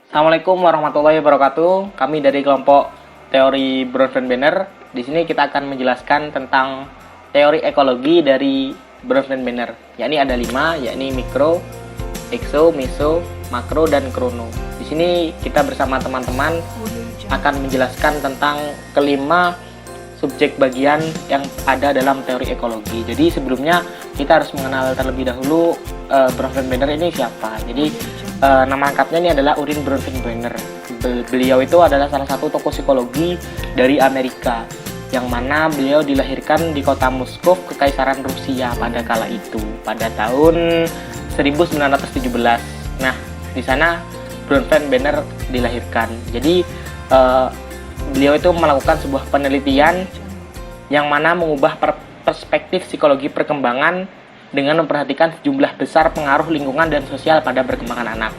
Assalamualaikum warahmatullahi wabarakatuh. Kami dari kelompok teori Bronfenbrenner. Di sini kita akan menjelaskan tentang teori ekologi dari Bronfenbrenner. Yakni ada 5, yakni mikro, ekso, meso, makro, dan krono. Di sini kita bersama teman-teman akan menjelaskan tentang kelima subjek bagian yang ada dalam teori ekologi. Jadi sebelumnya kita harus mengenal terlebih dahulu Bronfenbrenner ini siapa. Jadi nama lengkapnya ini adalah Erwin Bronfenbrenner. Beliau itu adalah salah satu tokoh psikologi dari Amerika, yang mana beliau dilahirkan di kota Moskow, Kekaisaran Rusia pada kala itu, pada tahun 1917. Nah, di sana Bronfenbrenner dilahirkan. Jadi beliau itu melakukan sebuah penelitian yang mana mengubah perspektif psikologi perkembangan dengan memperhatikan sejumlah besar pengaruh lingkungan dan sosial pada perkembangan anak.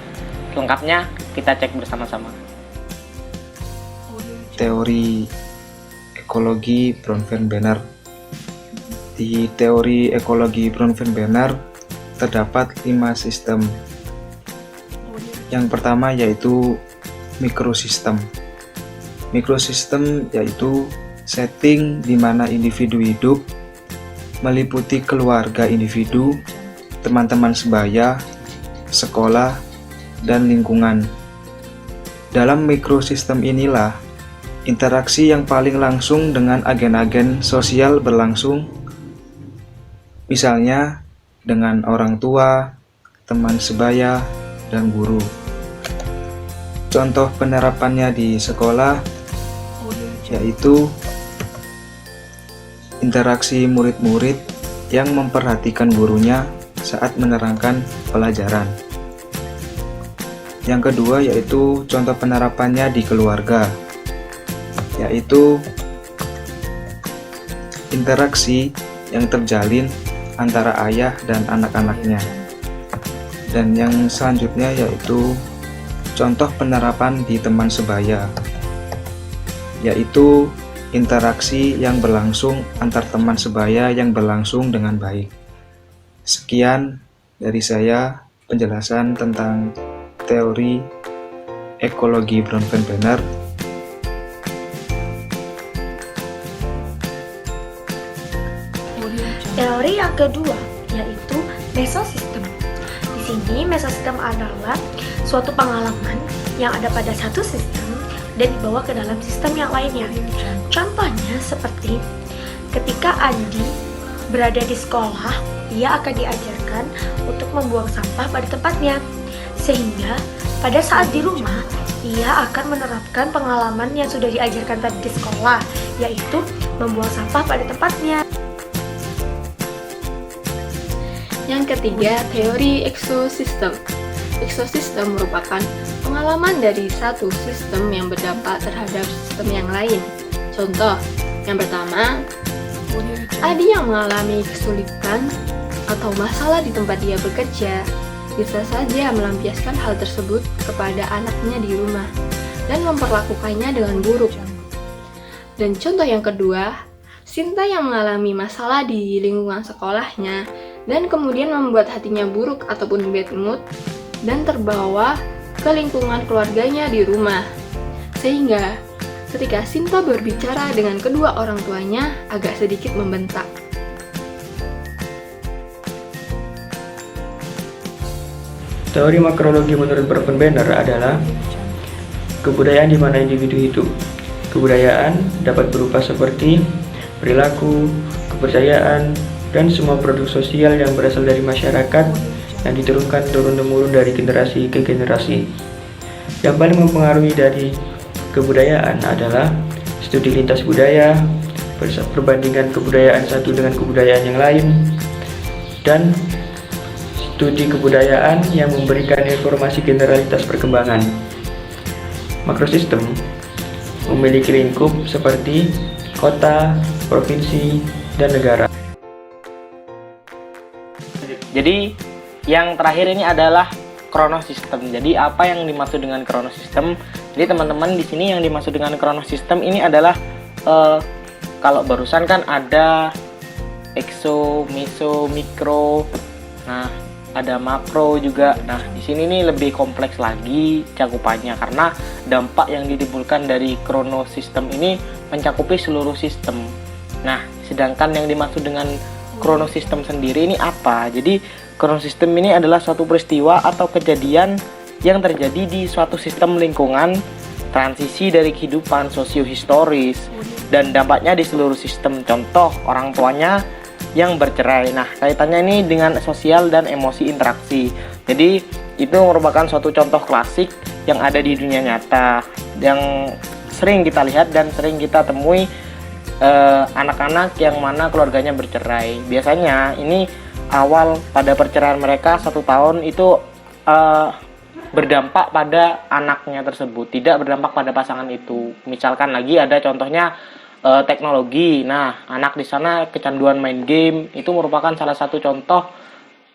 Lengkapnya kita cek bersama-sama. Teori ekologi Bronfenbrenner. Di teori ekologi Bronfenbrenner terdapat 5 sistem. Yang pertama yaitu mikrosistem. Mikrosistem yaitu setting di mana individu hidup, meliputi keluarga individu, teman-teman sebaya, sekolah, dan lingkungan. Dalam mikrosistem inilah, interaksi yang paling langsung dengan agen-agen sosial berlangsung, misalnya dengan orang tua, teman sebaya, dan guru. Contoh penerapannya di sekolah yaitu interaksi murid-murid yang memperhatikan gurunya saat menerangkan pelajaran. Yang kedua yaitu contoh penerapannya di keluarga, yaitu interaksi yang terjalin antara ayah dan anak-anaknya. Dan yang selanjutnya yaitu contoh penerapan di teman sebaya, yaitu interaksi yang berlangsung antar teman sebaya yang berlangsung dengan baik. Sekian dari saya penjelasan tentang teori ekologi Bronfenbrenner. Teori yang kedua yaitu mesosistem. Di sini mesosistem adalah suatu pengalaman yang ada pada satu sistem dan dibawa ke dalam sistem yang lainnya. Contohnya seperti ketika Andi berada di sekolah, ia akan diajarkan untuk membuang sampah pada tempatnya. Sehingga pada saat di rumah, ia akan menerapkan pengalaman yang sudah diajarkan tadi di sekolah, yaitu membuang sampah pada tempatnya. Yang ketiga, teori ekosistem. Ekosistem merupakan pengalaman dari satu sistem yang berdampak terhadap sistem yang lain. Contoh, yang pertama, Adi yang mengalami kesulitan atau masalah di tempat dia bekerja, bisa saja melampiaskan hal tersebut kepada anaknya di rumah dan memperlakukannya dengan buruk. Dan contoh yang kedua, Sinta yang mengalami masalah di lingkungan sekolahnya dan kemudian membuat hatinya buruk ataupun bad mood dan terbawa ke lingkungan keluarganya di rumah. Sehingga ketika Sinta berbicara dengan kedua orang tuanya agak sedikit membentak. Teori makrologi menurut Bronfenbrenner adalah kebudayaan di mana individu hidup. Kebudayaan dapat berupa seperti perilaku, kepercayaan, dan semua produk sosial yang berasal dari masyarakat yang diturunkan turun-temurun dari generasi ke generasi. Yang paling mempengaruhi dari kebudayaan adalah studi lintas budaya, perbandingan kebudayaan satu dengan kebudayaan yang lain, dan studi kebudayaan yang memberikan informasi generalitas perkembangan. Makrosistem memiliki lingkup seperti kota, provinsi, dan negara. Jadi yang terakhir ini adalah kronosistem. Jadi apa yang dimaksud dengan kronosistem? Jadi teman-teman di sini yang dimaksud dengan kronosistem ini adalah kalau barusan kan ada ekso, meso, mikro. Nah, ada makro juga. Nah, di sini nih lebih kompleks lagi cakupannya karena dampak yang ditimbulkan dari kronosistem ini mencakupi seluruh sistem. Nah, sedangkan yang dimaksud dengan kronosistem sendiri ini apa? Jadi, kronosistem ini adalah suatu peristiwa atau kejadian yang terjadi di suatu sistem lingkungan, transisi dari kehidupan sosiohistoris, dan dampaknya di seluruh sistem. Contoh, orang tuanya yang bercerai. Nah, kaitannya ini dengan sosial dan emosi interaksi. Jadi, itu merupakan suatu contoh klasik yang ada di dunia nyata, yang sering kita lihat dan sering kita temui anak-anak yang mana keluarganya bercerai. Biasanya ini awal pada perceraian mereka 1 tahun itu berdampak pada anaknya tersebut, tidak berdampak pada pasangan itu. Misalkan lagi ada contohnya teknologi. Nah, anak di sana kecanduan main game, itu merupakan salah satu contoh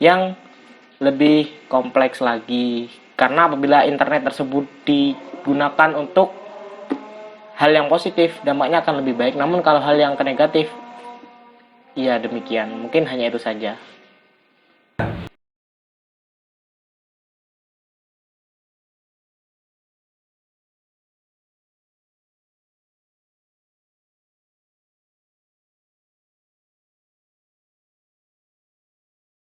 yang lebih kompleks lagi. Karena apabila internet tersebut digunakan untuk hal yang positif, dampaknya akan lebih baik. Namun kalau hal yang negatif, ya demikian. Mungkin hanya itu saja.